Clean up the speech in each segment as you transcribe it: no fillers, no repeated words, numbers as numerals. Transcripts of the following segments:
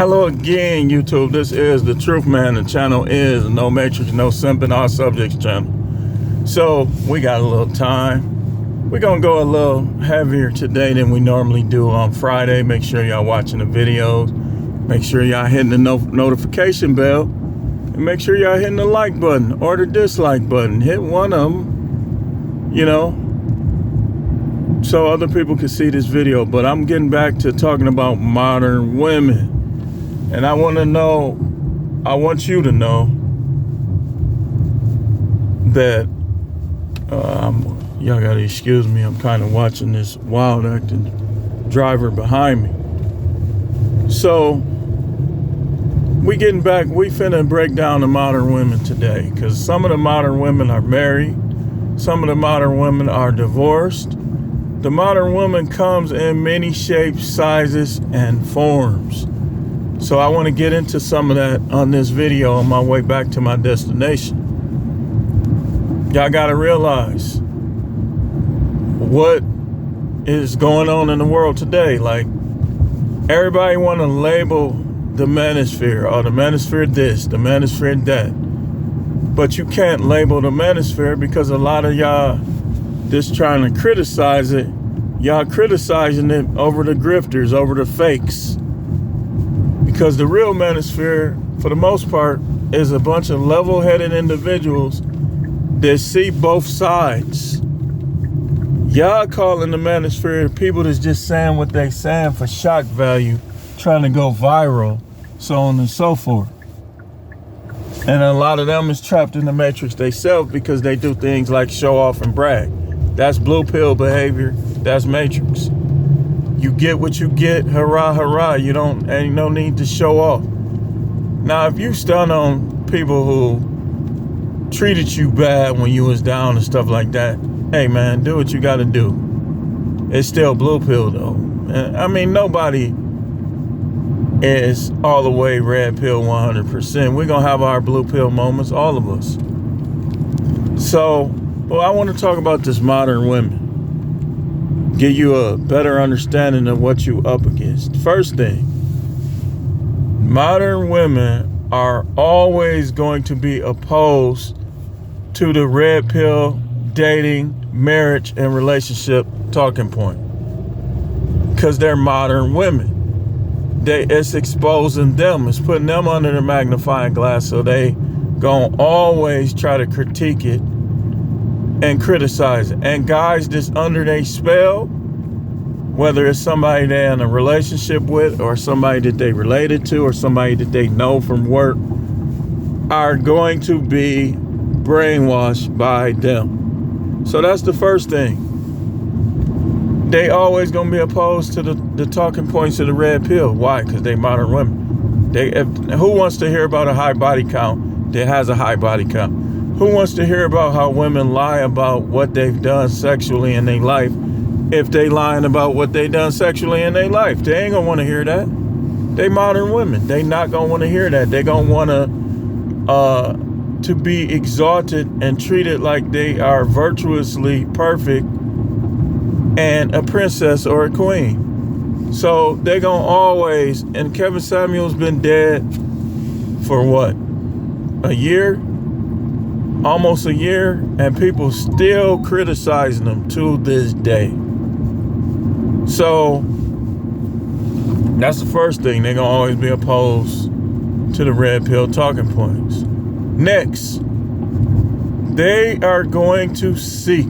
Hello again, YouTube. This is The Truth Man. The channel is No Matrix, No Simping, All Subjects channel. So we got a little time. We're going to go a little heavier today than we normally do on Friday. Make sure y'all watching the videos. Make sure y'all hitting the notification bell. And make sure y'all hitting the like button or the dislike button. Hit one of them, so other people can see this video. But I'm getting back to talking about modern women. And I want you to know that, y'all gotta excuse me, I'm kind of watching this wild acting driver behind me. So, we finna break down the modern women today, because some of the modern women are married, some of the modern women are divorced. The modern woman comes in many shapes, sizes, and forms. So I want to get into some of that on this video on my way back to my destination. Y'all got to realize what is going on in the world today. Like, everybody want to label the manosphere, or the manosphere this, the manosphere that. But you can't label the manosphere, because a lot of y'all just trying to criticize it. Y'all criticizing it over the grifters, over the fakes. Because the real manosphere, for the most part, is a bunch of level-headed individuals that see both sides. Y'all calling the manosphere people that's just saying what they saying for shock value, trying to go viral, so on and so forth. And a lot of them is trapped in the matrix themselves, because they do things like show off and brag. That's blue pill behavior. That's matrix. You get what you get, hurrah, hurrah. Ain't no need to show off. Now, if you stun on people who treated you bad when you was down and stuff like that, hey man, do what you gotta do. It's still blue pill though. I mean, nobody is all the way red pill 100%. We're gonna have our blue pill moments, all of us. So, I want to talk about this modern women. Give you a better understanding of what you up against. First thing, modern women are always going to be opposed to the red pill dating, marriage, and relationship talking point, because they're modern women. It's exposing them. It's putting them under the magnifying glass, so they gonna always try to critique it and criticize it. And guys that's under their spell, whether it's somebody they're in a relationship with, or somebody that they related to, or somebody that they know from work, are going to be brainwashed by them. So that's the first thing. They always gonna be opposed to the talking points of the red pill. Why? Because they modern women. Who wants to hear about a high body count that has a high body count? Who wants to hear about how women lie about what they've done sexually in their life, if they lying about what they done sexually in their life? They ain't gonna want to hear that. They modern women. They not gonna want to hear that. They gonna want to be exalted and treated like they are virtuously perfect and a princess or a queen. So they gonna always, and Kevin Samuel's been dead for what? A year? Almost a year, and people still criticizing them to this day. So that's the first thing. They're gonna always be opposed to the red pill talking points. Next, they are going to seek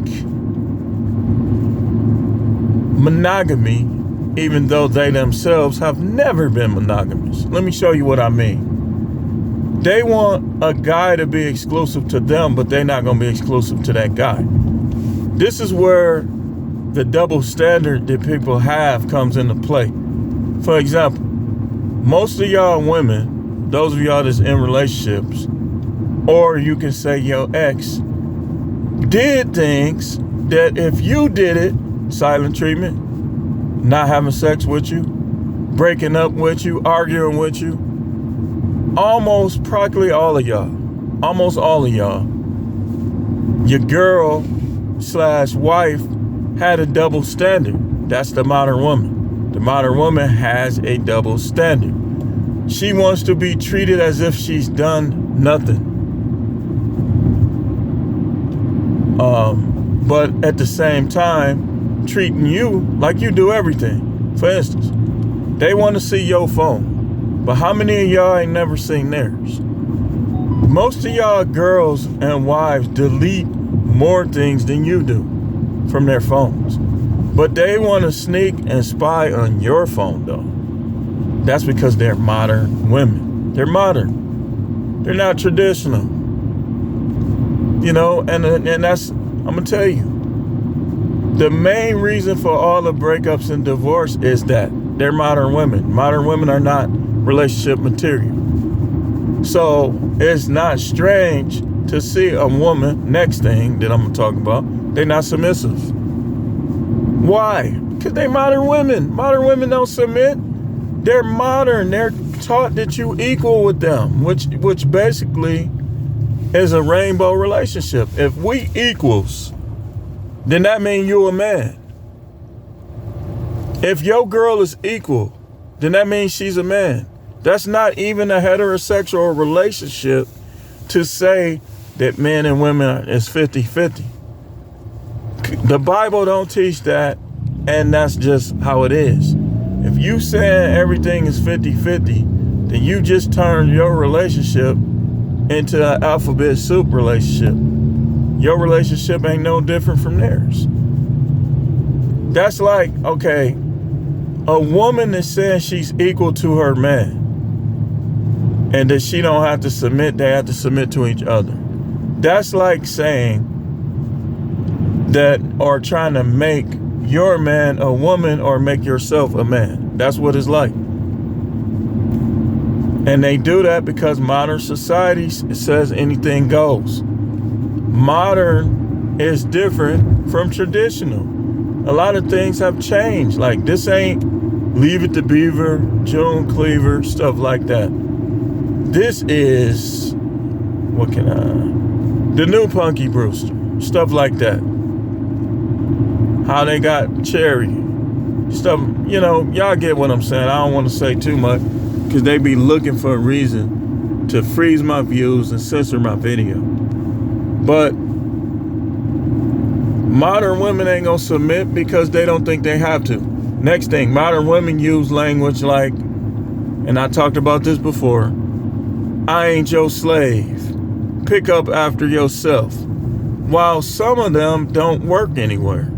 monogamy, even though they themselves have never been monogamous. Let me show you what I mean. They want a guy to be exclusive to them, but they're not going to be exclusive to that guy. This is where the double standard that people have comes into play. For example, most of y'all women, those of y'all that's in relationships, or you can say your ex, did things that if you did it, silent treatment, not having sex with you, breaking up with you, arguing with you, almost practically all of y'all, your girl / wife had a double standard. That's the modern woman. The modern woman has a double standard. She wants to be treated as if she's done nothing. But at the same time, treating you like you do everything. For instance, they want to see your phone, but how many of y'all ain't never seen theirs? Most of y'all girls and wives delete more things than you do from their phones. But they want to sneak and spy on your phone, though. That's because they're modern women. They're modern. They're not traditional. You know, and that's, I'm going to tell you, the main reason for all the breakups and divorce is that they're modern women. Modern women are not relationship material. So it's not strange to see a woman, next thing that I'm going to talk about, they're not submissive. Why? Because they're modern women. Modern women don't submit. They're modern. They're taught that you equal with them, which basically is a rainbow relationship. If we equals, then that means you a man. If your girl is equal, then that means she's a man. That's not even a heterosexual relationship to say that men and women is 50-50. The Bible don't teach that, and that's just how it is. If you saying everything is 50-50, then you just turned your relationship into an alphabet soup relationship. Your relationship ain't no different from theirs. That's like, okay, a woman is saying she's equal to her man and that she don't have to submit, they have to submit to each other. That's like saying that, or trying to make your man a woman or make yourself a man. That's what it's like. And they do that because modern society says anything goes. Modern is different from traditional. A lot of things have changed. Like, this ain't Leave It to Beaver, June Cleaver, stuff like that. This is, the new Punky Brewster, stuff like that. How they got Cherry, stuff, you know, y'all get what I'm saying. I don't want to say too much because they be looking for a reason to freeze my views and censor my video. But modern women ain't gonna submit because they don't think they have to. Next thing, modern women use language like, and I talked about this before, I ain't your slave. Pick up after yourself. While some of them don't work anywhere.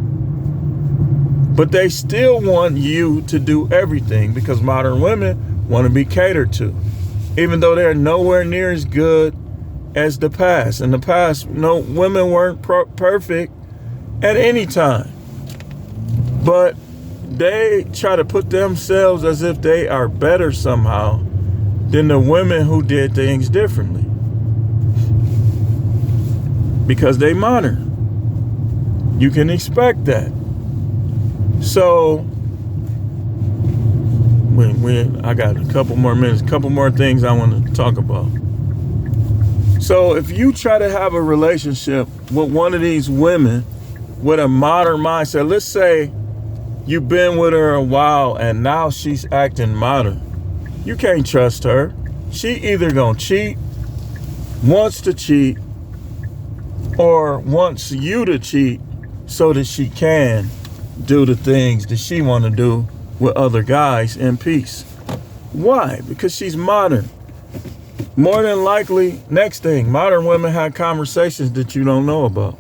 But they still want you to do everything because modern women want to be catered to. Even though they're nowhere near as good as the past. In the past, no, women weren't perfect at any time. But they try to put themselves as if they are better somehow than the women who did things differently. Because they modern. You can expect that. So, I got a couple more minutes, a couple more things I want to talk about. So if you try to have a relationship with one of these women with a modern mindset, let's say you've been with her a while and now she's acting modern. You can't trust her. She either gonna cheat, wants to cheat, or wants you to cheat so that she can do the things that she want to do with other guys in peace. Why? Because she's modern. More than likely, next thing, modern women have conversations that you don't know about.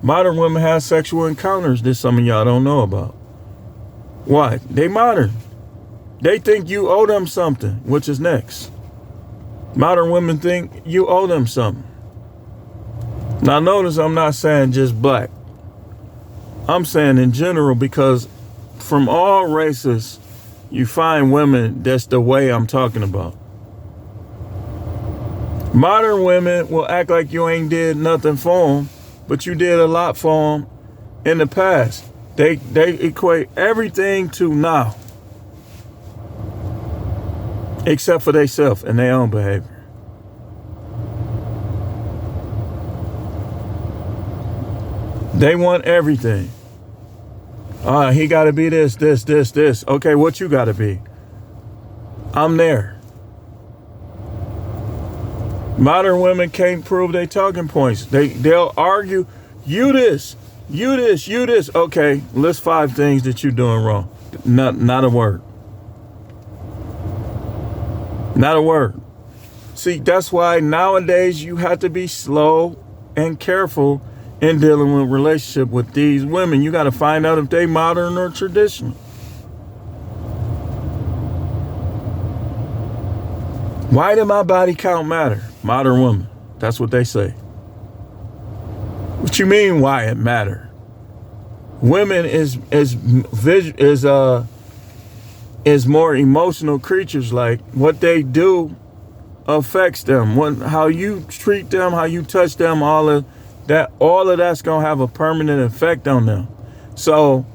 Modern women have sexual encounters that some of y'all don't know about. Why? They modern. They think you owe them something, which is next. Modern women think you owe them something. Now notice I'm not saying just black. I'm saying in general because from all races, you find women that's the way I'm talking about. Modern women will act like you ain't did nothing for them, but you did a lot for them in the past. They equate everything to now, except for themselves and their own behavior. They want everything. He got to be this. Okay, what you got to be? I'm there. Modern women can't prove their talking points. They'll argue, you this, you this, you this. Okay, list 5 things that you're doing wrong. Not a word. Not a word. See, that's why nowadays you have to be slow and careful in dealing with relationship with these women. You got to find out if they modern or traditional. Why did my body count matter? Modern woman. That's what they say. What you mean why it matter? Women is more emotional creatures. Like what they do affects them. How you treat them, how you touch them, all of that's gonna have a permanent effect on them. So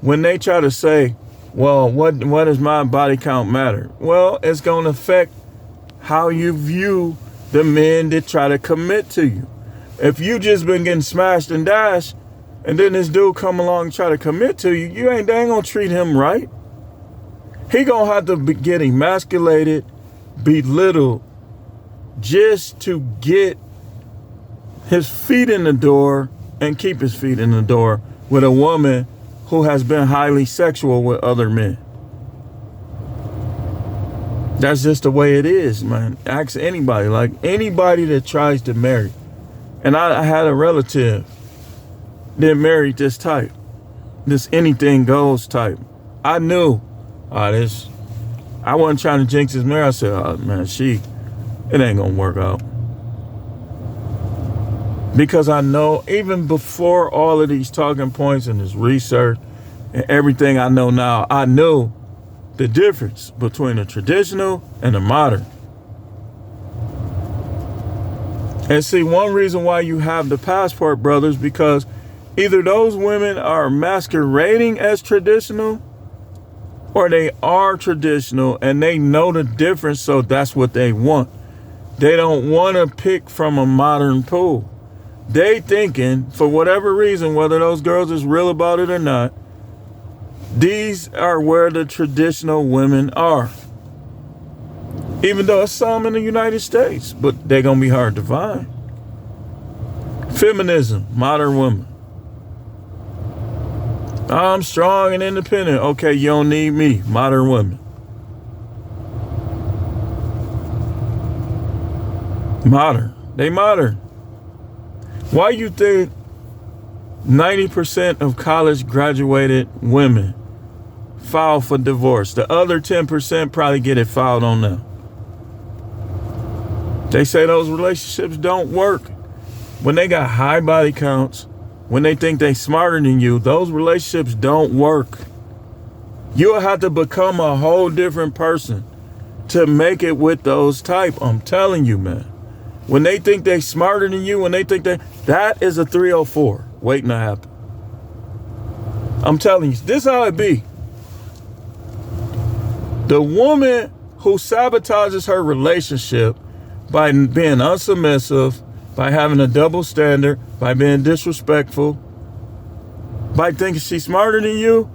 when they try to say, well, what does my body count matter? Well, it's gonna affect how you view the men that try to commit to you. If you just been getting smashed and dashed, and then this dude come along and try to commit to you, they ain't gonna treat him right. He gonna have to get emasculated, belittled, just to get his feet in the door and keep his feet in the door with a woman who has been highly sexual with other men. That's just the way it is, man. Ask anybody, like anybody that tries to marry. And I had a relative that married this type, this anything goes type. I knew, I wasn't trying to jinx his marriage. I said, oh man, it ain't gonna work out. Because I know even before all of these talking points and this research and everything I know now, I knew the difference between the traditional and the modern. And see, one reason why you have the passport brothers, because either those women are masquerading as traditional or they are traditional and they know the difference, so that's what they want. They don't want to pick from a modern pool. They thinking, for whatever reason, whether those girls is real about it or not, these are where the traditional women are. Even though it's some in the United States, but they're going to be hard to find. Feminism, modern woman. I'm strong and independent. Okay, you don't need me, modern women. Modern. They modern. Why you think 90% of college graduated women file for divorce? The other 10% probably get it filed on them. They say those relationships don't work. When they got high body counts, when they think they smarter than you, those relationships don't work. You'll have to become a whole different person to make it with those type. I'm telling you, man. When they think they smarter than you, when they think that is a 304 waiting to happen. I'm telling you, this is how it be. The woman who sabotages her relationship by being unsubmissive, by having a double standard, by being disrespectful, by thinking she's smarter than you,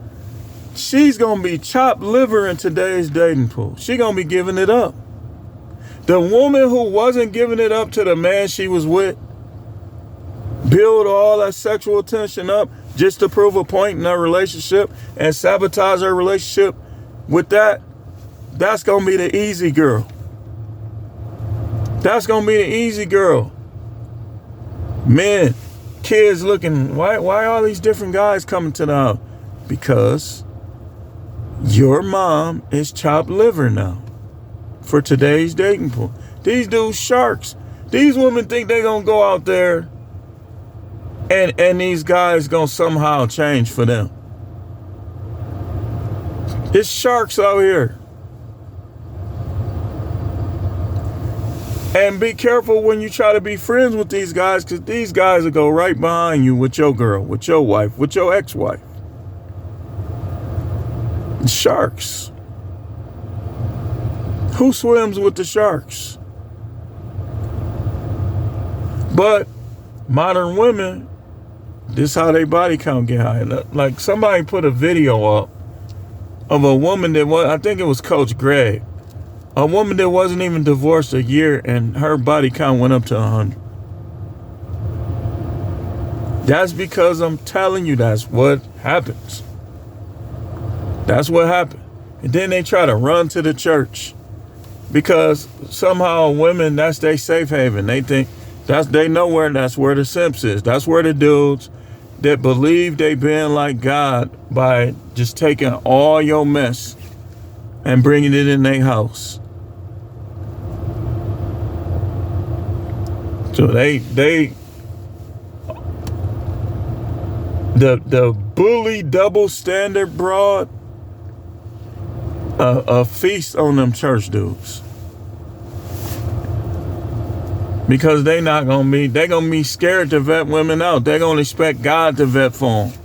she's going to be chopped liver in today's dating pool. She's going to be giving it up. The woman who wasn't giving it up to the man she was with, build all that sexual tension up just to prove a point in her relationship and sabotage her relationship with that's going to be the easy girl. That's going to be the easy girl. Men, kids looking, why all these different guys coming to the house? Because your mom is chopped liver now for today's dating pool. These dudes sharks. These women think they're going to go out there and these guys going to somehow change for them. It's sharks out here. And be careful when you try to be friends with these guys, because these guys will go right behind you with your girl, with your wife, with your ex-wife. Sharks. Who swims with the sharks? But modern women, this is how their body count get high. Like somebody put a video up of a woman that was, I think it was Coach Greg. A woman that wasn't even divorced a year and her body count went up to 100. That's because I'm telling you that's what happens. That's what happened. And then they try to run to the church because somehow women, that's their safe haven. They think that's where the simps is. That's where the dudes that believe they been like God by just taking all your mess and bringing it in their house. So the bully double standard broad, a feast on them church dudes. Because they gonna be scared to vet women out. They're gonna expect God to vet for them.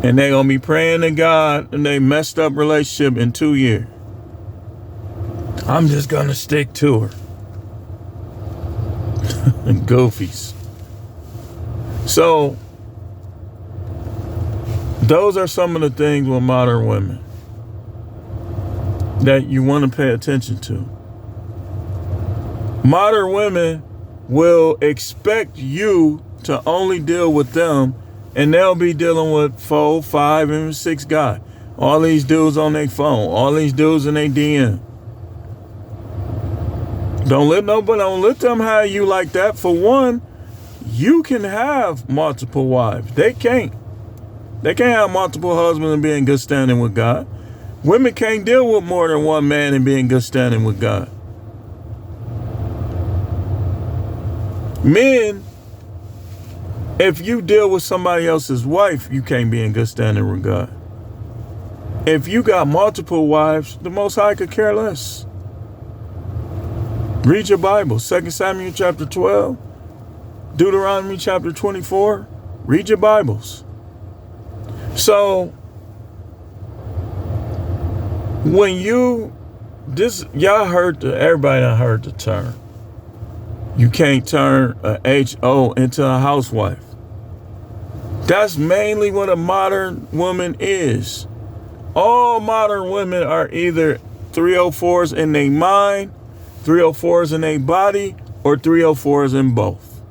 And they're gonna be praying to God in they messed up relationship in 2 years. I'm just gonna stick to her. And goofies. So those are some of the things with modern women that you want to pay attention to. Modern women will expect you to only deal with them, and they'll be dealing with 4, 5, and 6 guys. All these dudes on their phone, all these dudes in their DM. Don't let them have you like that. For one, you can have multiple wives. They can't. They can't have multiple husbands and be in good standing with God. Women can't deal with more than one man and be in good standing with God. Men, if you deal with somebody else's wife, you can't be in good standing with God. If you got multiple wives, the Most High could care less. Read your Bible, 2 Samuel chapter 12, Deuteronomy chapter 24. Read your Bibles. So, when everybody done heard the term. You can't turn a HO into a housewife. That's mainly what a modern woman is. All modern women are either 304s in their mind, 304s in their body, or 304s in both.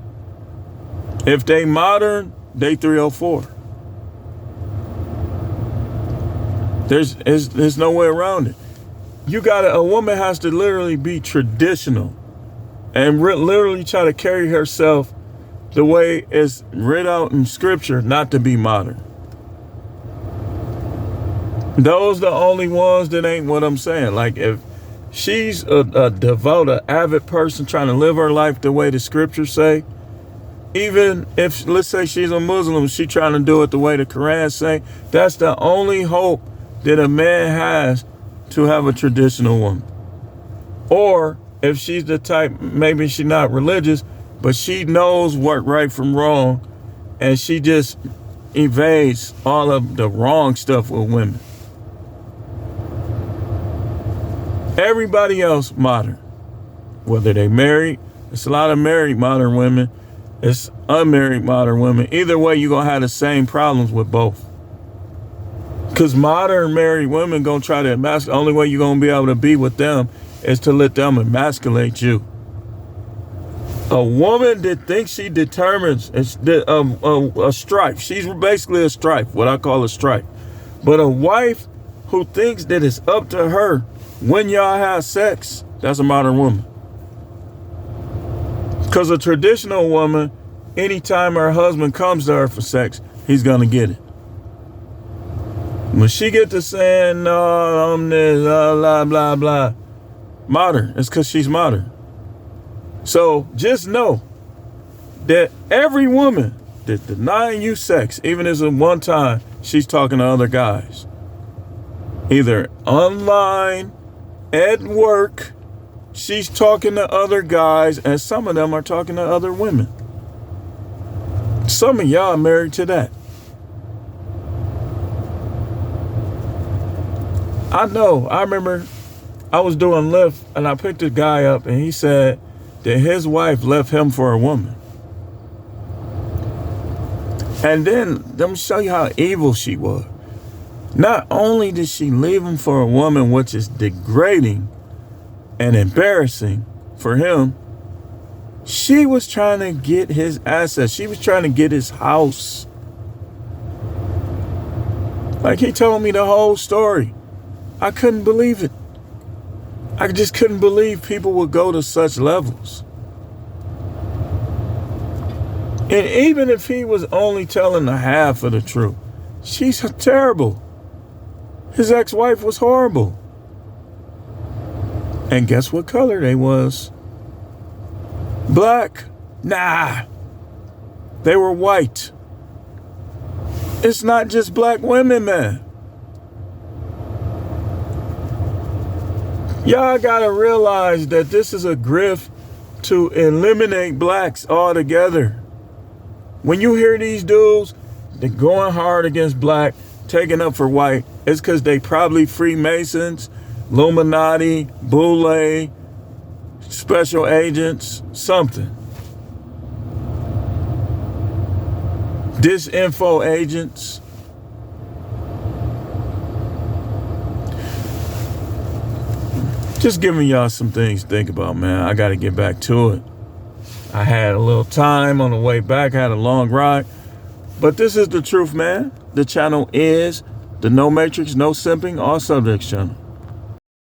If they modern, they 304. There's no way around it. A woman has to literally be traditional and literally try to carry herself the way it's written out in scripture, not to be modern. Those the only ones that ain't what I'm saying. Like if she's a devout, avid person trying to live her life the way the scriptures say, even if, let's say she's a Muslim, she trying to do it the way the Quran say, that's the only hope that a man has to have a traditional woman. Or if she's the type, maybe she's not religious, but she knows what right from wrong, and she just evades all of the wrong stuff with women. Everybody else modern, whether they married, it's a lot of married modern women, it's unmarried modern women. Either way, you're gonna have the same problems with both. Because modern married women gonna try to emasculate. Only way you're gonna be able to be with them is to let them emasculate you. A woman that thinks she determines a strife. She's basically a strife, what I call a strife. But a wife who thinks that it's up to her when y'all have sex, that's a modern woman. Because a traditional woman, anytime her husband comes to her for sex, he's gonna get it. When she get to saying, no, I'm this, blah, blah, blah, modern, it's because she's modern. So just know that every woman that denying you sex, even if it's one time, she's talking to other guys. Either online, at work, she's talking to other guys, and some of them are talking to other women. Some of y'all are married to that. I know, I remember I was doing Lyft and I picked a guy up and he said that his wife left him for a woman. And then let me show you how evil she was. Not only did she leave him for a woman, which is degrading and embarrassing for him, she was trying to get his assets. She was trying to get his house. Like, he told me the whole story. I couldn't believe it. I just couldn't believe people would go to such levels. And even if he was only telling the half of the truth, she's terrible. His ex-wife was horrible. And guess what color they was? Black? Nah. They were white. It's not just black women, man. Y'all gotta realize that this is a grift to eliminate blacks altogether. When you hear these dudes, they're going hard against black, taking up for white, it's because they probably Freemasons, Illuminati, Boule, special agents, something. Disinfo agents. Just giving y'all some things to think about, man. I got to get back to it. I had a little time on the way back. I had a long ride. But this is the truth, man. The channel is the No Matrix, No Simping, All Subjects channel.